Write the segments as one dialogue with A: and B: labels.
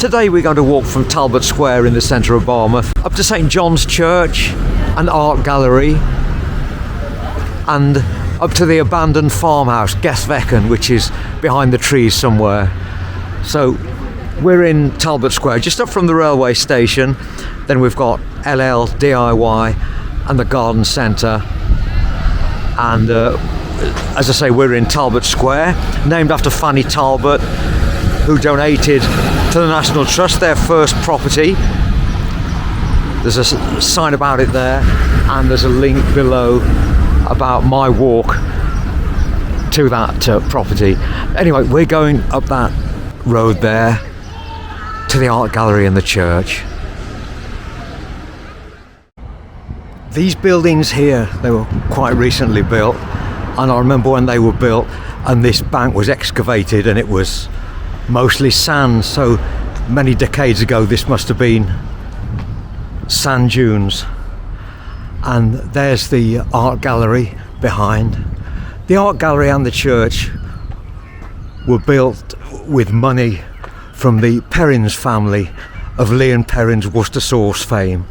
A: Today we're going to walk from Talbot Square in the centre of Barmouth up to St John's Church and Art Gallery, and up to the abandoned farmhouse Gellfechan, which is behind the trees somewhere. So we're in Talbot Square, just up from the railway station. Then we've got LL, DIY and the garden centre. And as I say, we're in Talbot Square, named after Fanny Talbot, who donated to the National Trust their first property. There's a sign about it there, and there's a link below about my walk to that property. Anyway, we're going up that road there to the art gallery and the church. These buildings here, they were quite recently built, and I remember when they were built and this bank was excavated and it was mostly sand, so many decades ago this must have been sand dunes. And there's the art gallery behind. The art gallery and the church were built with money from the Perrins family of Leon Perrins' Worcester sauce fame.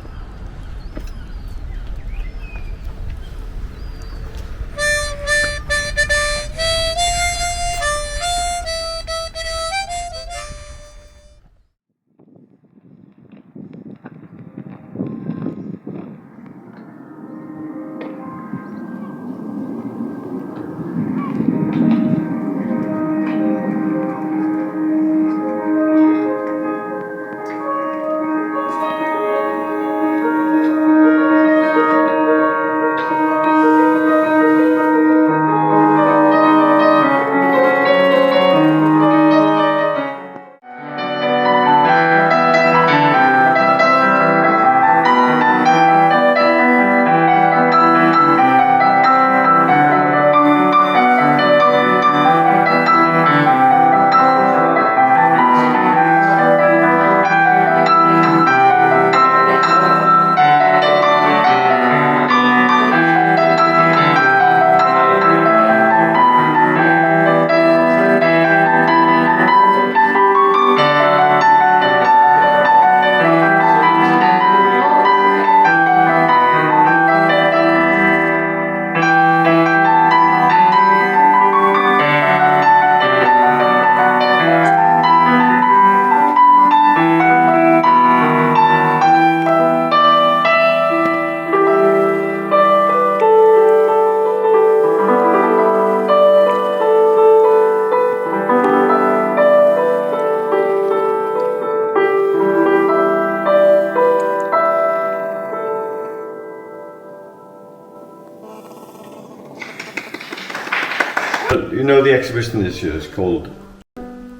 B: You know, the exhibition this year is called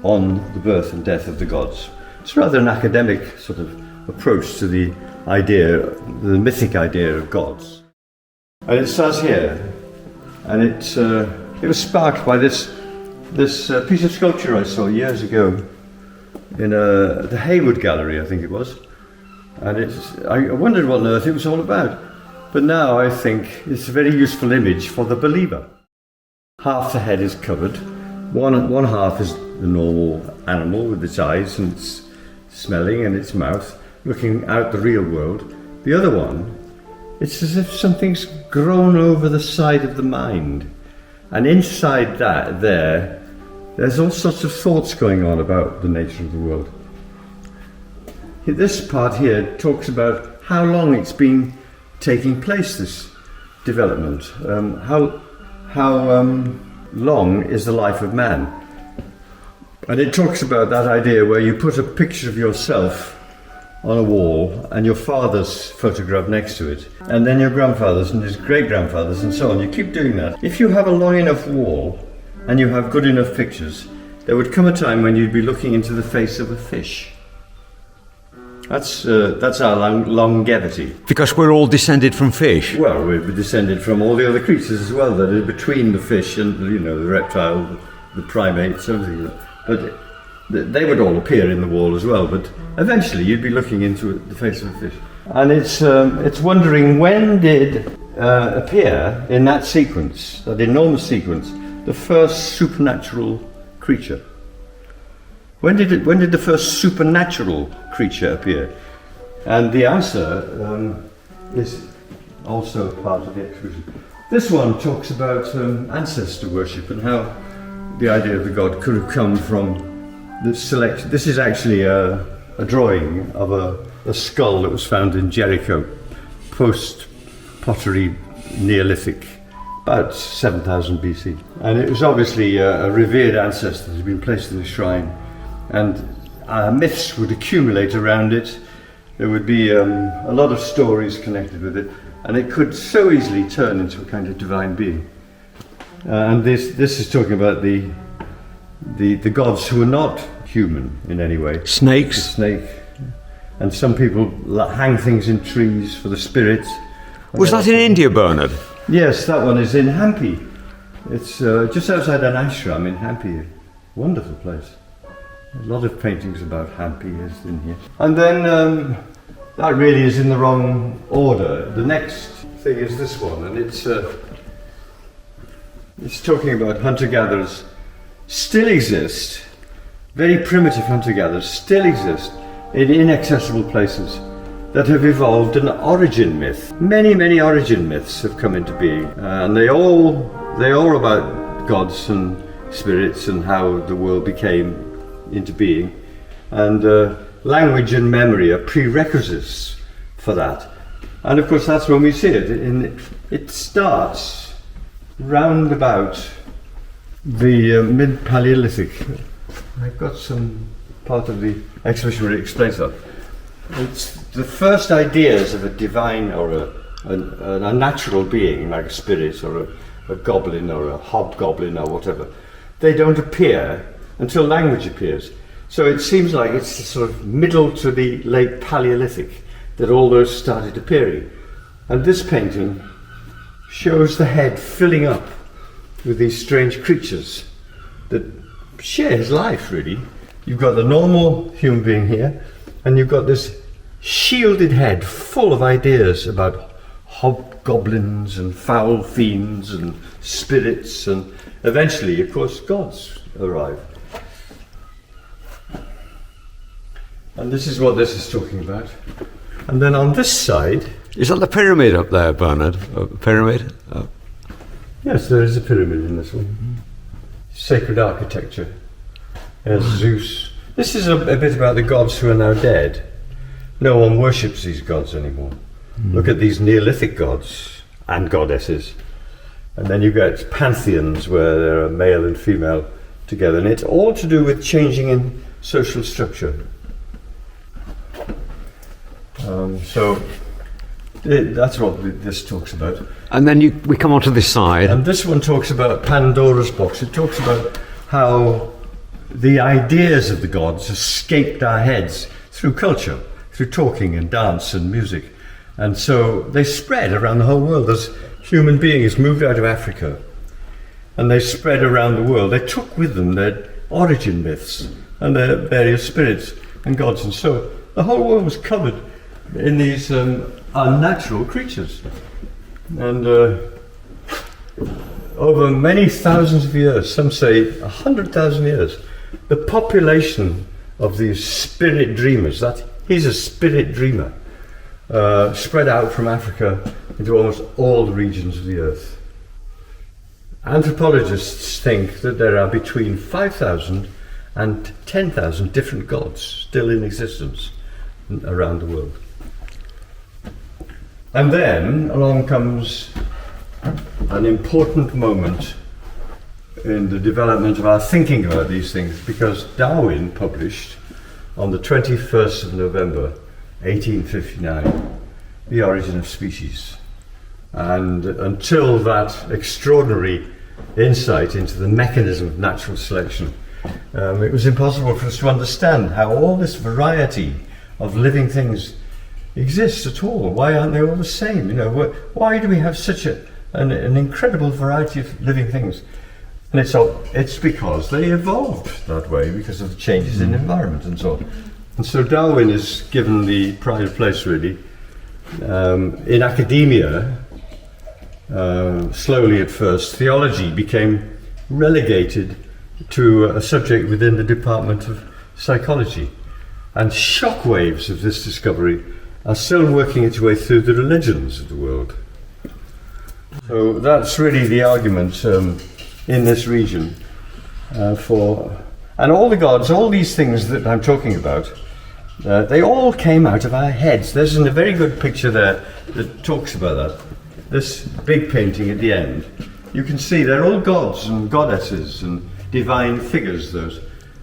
B: On the Birth and Death of the Gods. It's rather an academic sort of approach to the idea, the mythic idea of gods. And it starts here, and it was sparked by this piece of sculpture I saw years ago in the Hayward Gallery, I think it was. And I wondered what on earth it was all about. But now I think it's a very useful image for the believer. Half the head is covered. One half is the normal animal with its eyes and its smelling and its mouth, looking out the real world. The other one, it's as if something's grown over the side of the mind. And inside that, there's all sorts of thoughts going on about the nature of the world. This part here talks about how long it's been taking place, this development. How long is the life of man? And it talks about that idea where you put a picture of yourself on a wall and your father's photograph next to it, and then your grandfather's and his great-grandfather's and so on. You keep doing that. If you have a long enough wall and you have good enough pictures, there would come a time when you'd be looking into the face of a fish. That's our longevity.
A: Because we're all descended from fish.
B: Well, we're descended from all the other creatures as well that are between the fish and, you know, the reptile, the primates, everything. But they would all appear in the wall as well. But eventually, you'd be looking into the face of a fish. And it's wondering when did appear in that sequence, that enormous sequence, the first supernatural creature. when did the first supernatural creature appear? And the answer is also part of the exhibition. This one talks about ancestor worship and how the idea of the god could have come from the selection. This is actually a drawing of a skull that was found in Jericho, post-pottery Neolithic, about 7000 BC. And it was obviously a revered ancestor that had been placed in the shrine, and myths would accumulate around it. There would be a lot of stories connected with it, and it could so easily turn into a kind of divine being. And this is talking about the gods who are not human in any way.
A: Snakes.
B: The snake. And some people hang things in trees for the spirits.
A: Was that in India, Bernard?
B: Yes, that one is in Hampi. It's just outside an ashram in Hampi. Wonderful place. A lot of paintings about Hampi is in here. And then that really is in the wrong order. The next thing is this one, and it's talking about hunter-gatherers still exist. Very primitive hunter-gatherers still exist in inaccessible places that have evolved an origin myth. Many, many origin myths have come into being, and they all about gods and spirits and how the world became into being. And language and memory are prerequisites for that. And of course that's when we see it. It starts round about the mid-Paleolithic. I've got some part of the exhibition where it explains that. It's the first ideas of a divine or a natural being, like a spirit or a goblin or a hobgoblin or whatever. They don't appear until language appears. So it seems like it's the sort of middle to the late Paleolithic that all those started appearing. And this painting shows the head filling up with these strange creatures that share his life, really. You've got the normal human being here, and you've got this shielded head full of ideas about hobgoblins and foul fiends and spirits, and eventually, of course, gods arrive. And this is what this is talking about. And then on this side...
A: Is that the pyramid up there, Bernard? Pyramid? Oh.
B: Yes, there is a pyramid in this one. Sacred architecture. There's Zeus. This is a bit about the gods who are now dead. No one worships these gods anymore. Look at these Neolithic gods and goddesses. And then you get pantheons where there are male and female together. And it's all to do with changing in social structure. So that's what this talks about.
A: And then we come onto this side.
B: And this one talks about Pandora's box. It talks about how the ideas of the gods escaped our heads through culture, through talking and dance and music. And so they spread around the whole world as human beings moved out of Africa. And they spread around the world. They took with them their origin myths and their various spirits and gods. And so the whole world was covered in these unnatural creatures. And over many thousands of years, some say 100,000 years, the population of these spirit dreamers, he's a spirit dreamer, spread out from Africa into almost all the regions of the earth. Anthropologists think that there are between 5,000 and 10,000 different gods still in existence around the world. And then along comes an important moment in the development of our thinking about these things, because Darwin published on the 21st of November 1859 The Origin of Species. And until that extraordinary insight into the mechanism of natural selection, it was impossible for us to understand how all this variety of living things exists at all. Why aren't they all the same? You know, why do we have such an incredible variety of living things? And it's because they evolved that way because of the changes in environment and so on. And so Darwin is given the pride of place, really. In academia, slowly at first, theology became relegated to a subject within the Department of psychology. And shockwaves of this discovery are still working its way through the religions of the world. So that's really the argument in this region and all the gods, all these things that I'm talking about, they all came out of our heads. There's a very good picture there that talks about that. This big painting at the end, you can see they're all gods and goddesses and divine figures, those.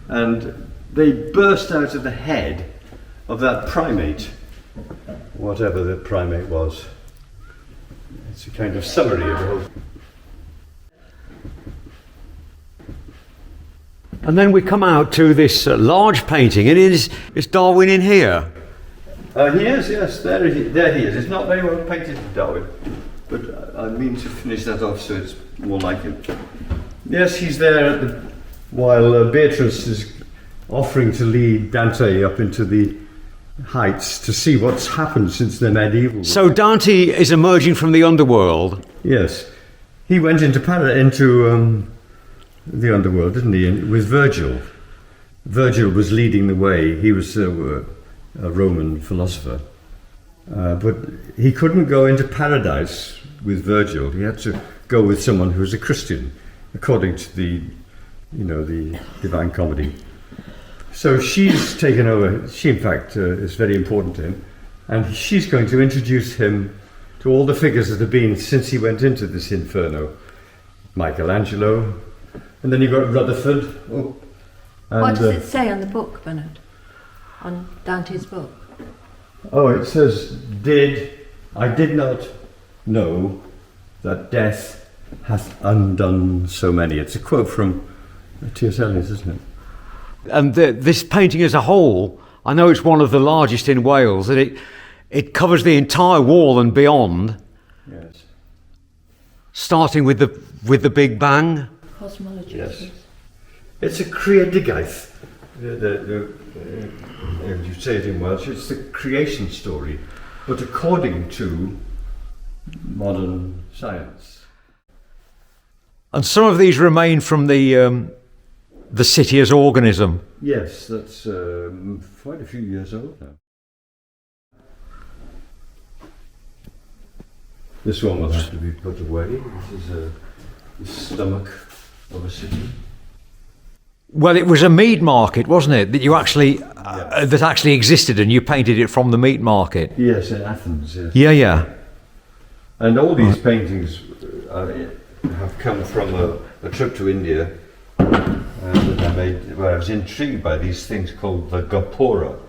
B: And they burst out of the head of that primate, whatever the primate was. It's a kind of summary of the whole.
A: And then we come out to this large painting, and is Darwin in here?
B: He is, yes, there he is. It's not very well painted, Darwin, but I mean to finish that off so it's more like it. Yes, he's there while Beatrice is offering to lead Dante up into the heights to see what's happened since the medieval.
A: So Dante is emerging from the underworld?
B: Yes. He went into the underworld, didn't he? With Virgil. Virgil was leading the way. He was a Roman philosopher. But he couldn't go into paradise with Virgil. He had to go with someone who was a Christian, according to the Divine Comedy. So she's taken over. She, in fact, is very important to him. And she's going to introduce him to all the figures that have been since he went into this inferno. Michelangelo, and then you've got Rutherford.
C: What does it say on the book, Bernard? On Dante's book?
B: Oh, it says, I did not know that death hath undone so many. It's a quote from T.S. Eliot, isn't it?
A: And this painting as a whole, I know it's one of the largest in Wales, and it covers the entire wall and beyond.
B: Yes.
A: Starting with the Big Bang.
C: Cosmology.
B: Yes. It's a creadigaeth. You say it in Welsh, it's the creation story, but according to modern science.
A: And some of these remain from the city as organism.
B: Yes, that's quite a few years old now. This one will have to be put away. This is the stomach of a city.
A: Well, it was a meat market, wasn't it? That you actually that actually existed, and you painted it from the meat market.
B: Yes, in Athens. Yes.
A: Yeah.
B: And all these paintings have come from a trip to India that I made, where I was intrigued by these things called the gopura.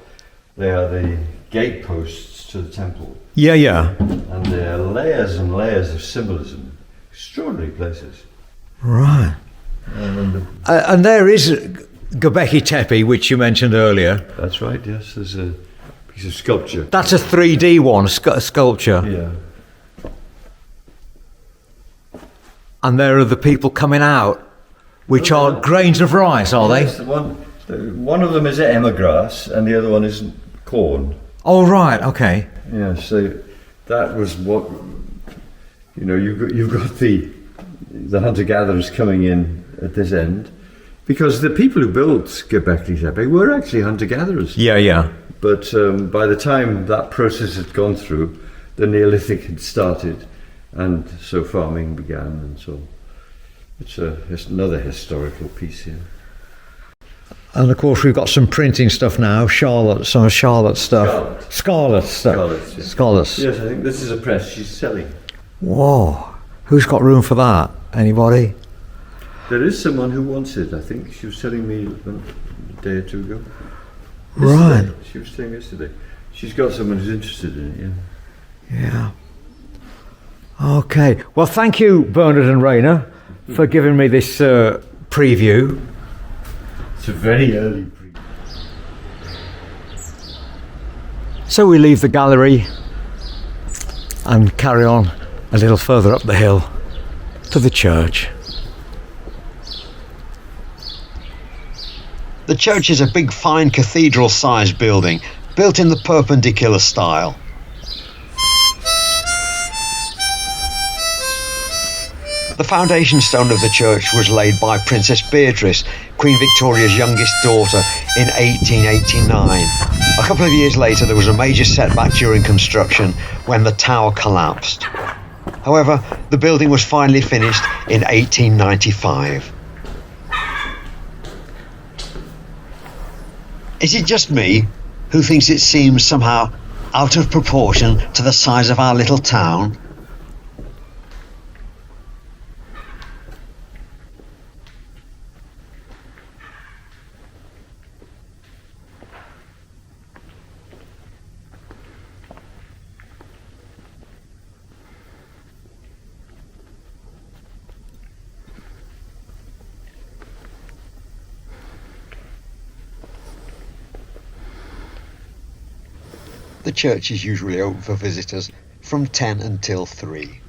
B: They are the gateposts to the temple.
A: Yeah.
B: And there are layers and layers of symbolism. Extraordinary places.
A: Right. And there is Göbekli Tepe, which you mentioned earlier.
B: That's right, yes. There's a piece of sculpture.
A: That's a 3D one, sculpture.
B: Yeah.
A: And there are the people coming out, which are grains of rice, are
B: yes,
A: they?
B: One of them is emagrass and the other one is corn.
A: Oh, right, okay.
B: Yeah, so that was what, you've got the hunter-gatherers coming in at this end, because the people who built Göbekli Tepe were actually hunter-gatherers.
A: Yeah.
B: But by the time that process had gone through, the Neolithic had started, and so farming began, and so it's another historical piece here.
A: And of course we've got some printing stuff now, some Charlotte stuff. Scarlet stuff.
B: Yes.
A: Scarlet.
B: Yes, I think this is a press she's selling.
A: Whoa, who's got room for that? Anybody?
B: There is someone who wants it, I think. She was telling me a day or two ago.
A: Right.
B: Yesterday. She was saying yesterday. She's got someone who's interested in it,
A: Yeah. Okay. Well, thank you, Bernard and Reyna, for giving me this preview.
B: It's a very early preview.
A: So we leave the gallery and carry on a little further up the hill to the church.
D: The church is a big, fine cathedral-sized building, built in the Perpendicular style. The foundation stone of the church was laid by Princess Beatrice, Queen Victoria's youngest daughter, in 1889. A couple of years later, there was a major setback during construction when the tower collapsed. However, the building was finally finished in 1895. Is it just me who thinks it seems somehow out of proportion to the size of our little town? The church is usually open for visitors from 10 until 3.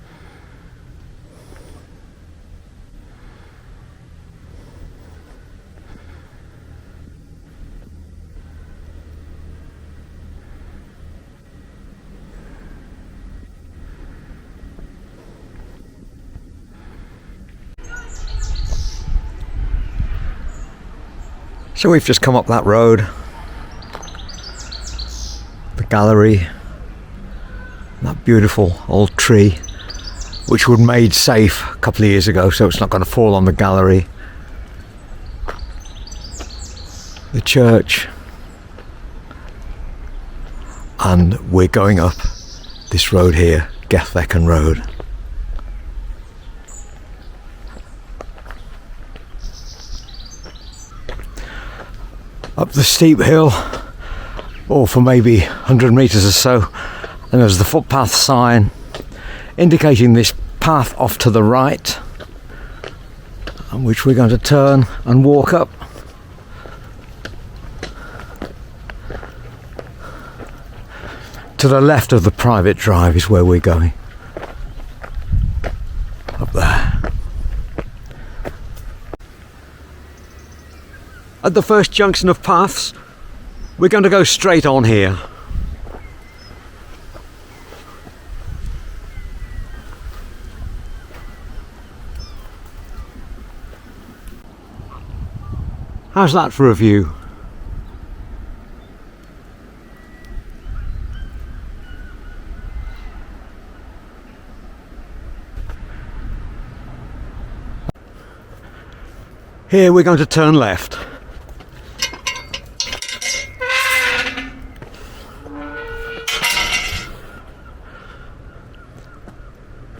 A: So we've just come up that road. The gallery, that beautiful old tree which was made safe a couple of years ago so it's not going to fall on the gallery, the church, and we're going up this road here, Gellfechan Road. Up the steep hill, for maybe 100 metres or so, and there's the footpath sign indicating this path off to the right, on which we're going to turn and walk up. To the left of the private drive is where we're going. Up there. At the first junction of paths, we're going to go straight on here. How's that for a view? Here we're going to turn left.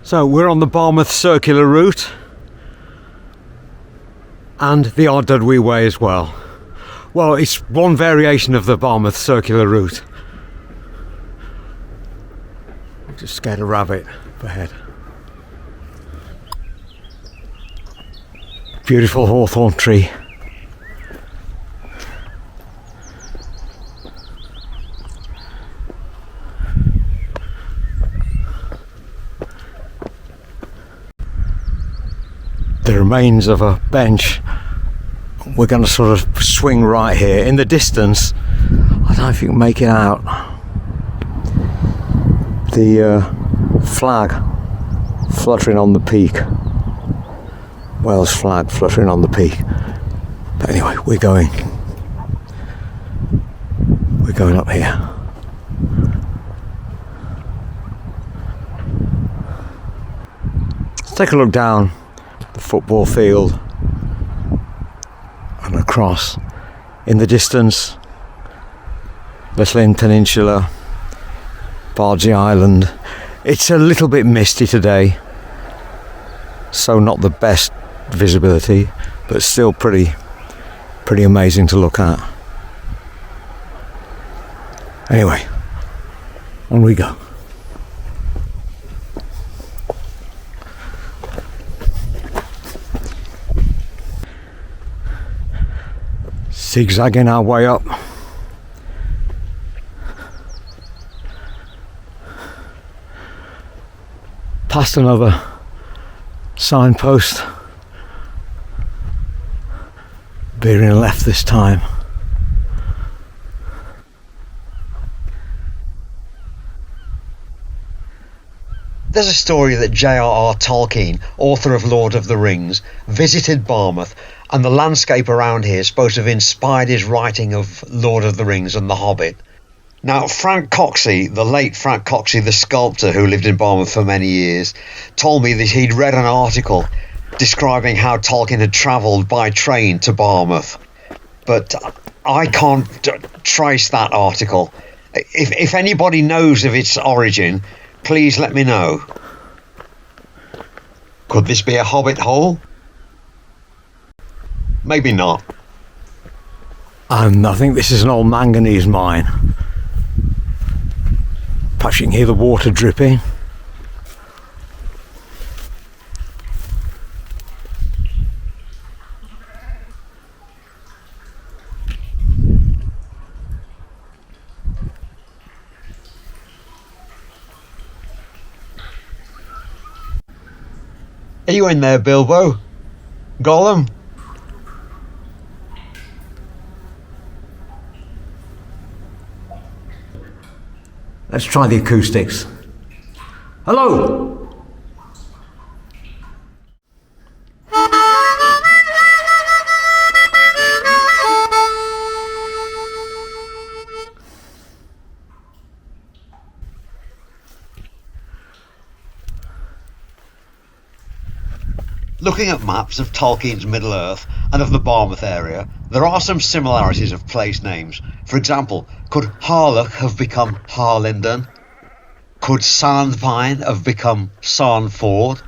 A: So we're on the Barmouth circular route and the Ardudwy Way as well. Well, it's one variation of the Barmouth circular route. Just scared a rabbit up ahead. Beautiful hawthorn tree. The remains of a bench. We're going to sort of swing right here. In the distance, I don't know if you can make it out, the flag fluttering on the peak. Welsh flag fluttering on the peak. But anyway, we're going up here. Let's take a look down the football field and across. In the distance, Little Peninsula, Bardsey Island. It's a little bit misty today, so not the best visibility, but still pretty amazing to look at. Anyway, on we go. Zigzagging our way up. Past another signpost. Bearing left this time.
D: There's a story that J.R.R. Tolkien, author of Lord of the Rings, visited Barmouth, and the landscape around here is supposed to have inspired his writing of Lord of the Rings and The Hobbit. Now, Frank Coxey, the late Frank Coxey, the sculptor who lived in Barmouth for many years, told me that he'd read an article describing how Tolkien had travelled by train to Barmouth. But I can't trace that article. If anybody knows of its origin, please let me know. Could this be a hobbit hole? Maybe not.
A: And I think this is an old manganese mine. Perhaps you can hear the water dripping.
D: Are you in there, Bilbo? Gollum?
A: Let's try the acoustics. Hello!
D: Looking at maps of Tolkien's Middle-earth and of the Barmouth area, there are some similarities of place names. For example, could Harloch have become Harlinden? Could Sandpine have become Sarnford?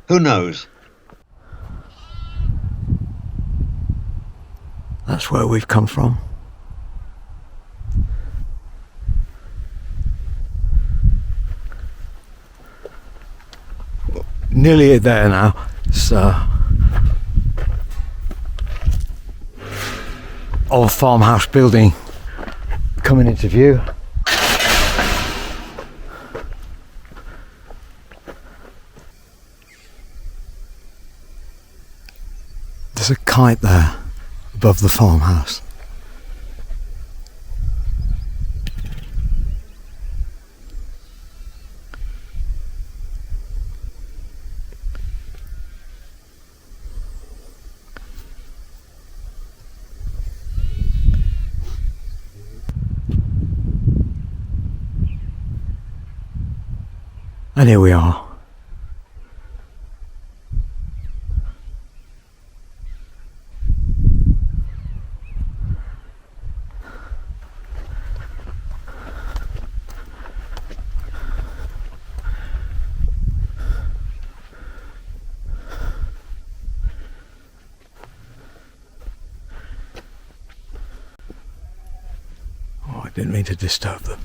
D: Who knows?
A: That's where we've come from. Nearly there now. It's old farmhouse building coming into view. There's a kite there above the farmhouse. And here we are. Oh, I didn't mean to disturb them.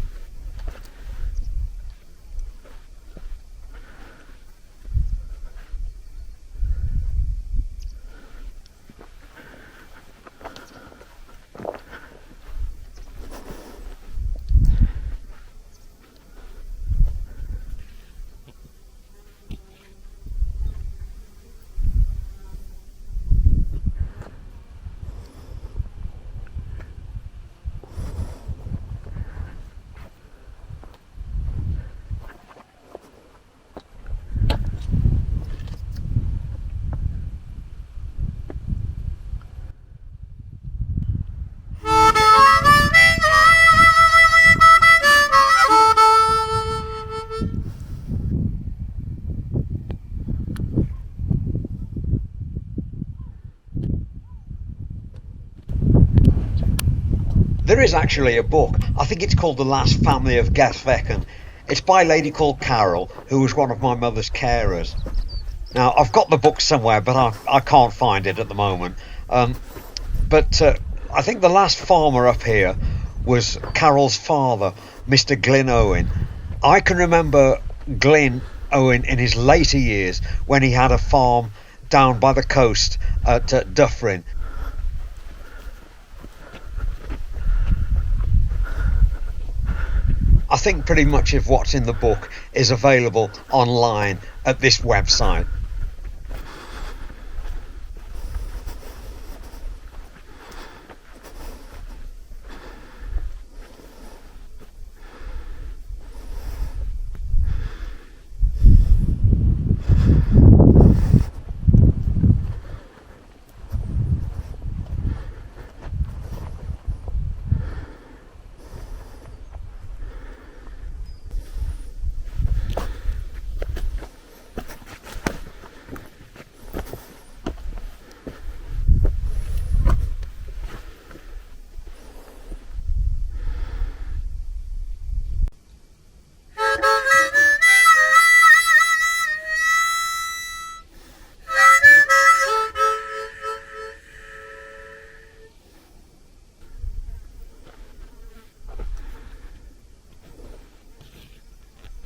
D: There is actually a book. I think it's called The Last Family of Gellfechan. It's by a lady called Carol, who was one of my mother's carers. Now, I've got the book somewhere, but I can't find it at the moment. But I think the last farmer up here was Carol's father, Mr. Glyn Owen. I can remember Glyn Owen in his later years when he had a farm down by the coast at Dyffryn. I think pretty much of what's in the book is available online at this website.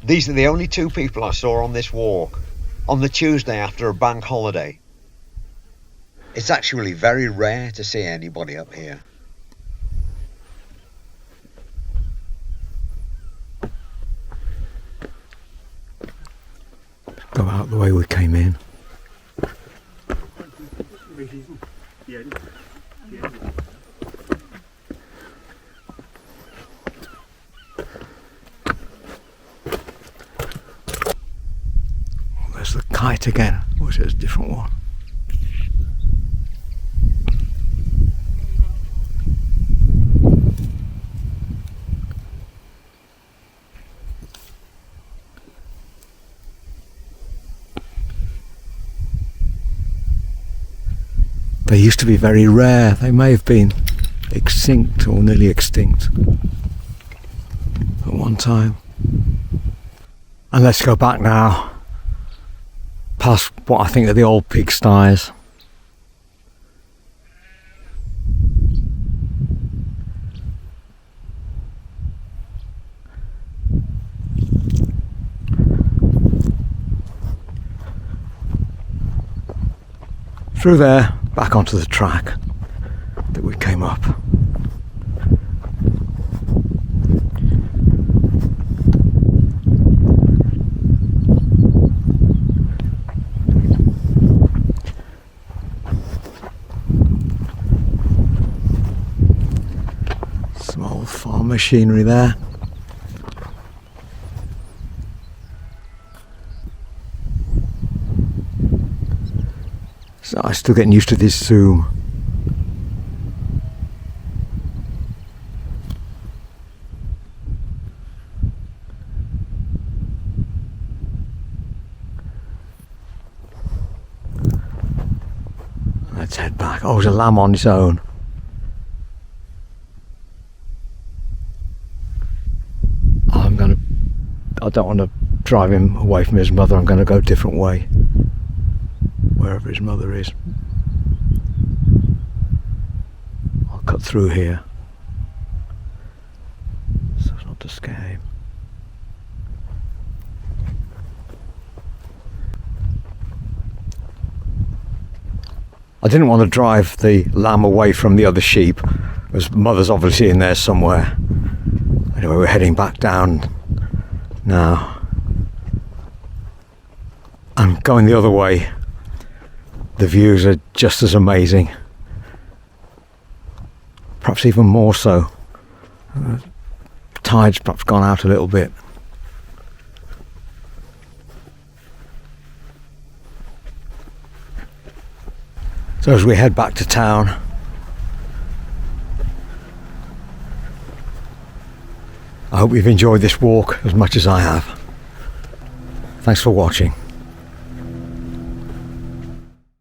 D: These are the only two people I saw on this walk, on the Tuesday after a bank holiday. It's actually very rare to see anybody up here.
A: Go out the way we came in. There's the kite again, or is it a different one? They used to be very rare. They may have been extinct or nearly extinct at one time. And let's go back now, past what I think are the old pigsties. Through there, back onto the track that we came up. Some old farm machinery there. So I'm still getting used to this zoom. Let's head back. Oh, there's a lamb on its own. I don't want to drive him away from his mother. I'm going to go a different way, wherever his mother is. I'll cut through here so as not to scare him. I didn't want to drive the lamb away from the other sheep, as mother's obviously in there somewhere. Anyway, we're heading back down now. And going the other way, the views are just as amazing. Perhaps even more so. Tide's perhaps gone out a little bit. So as we head back to town, I hope you've enjoyed this walk as much as I have. Thanks for watching.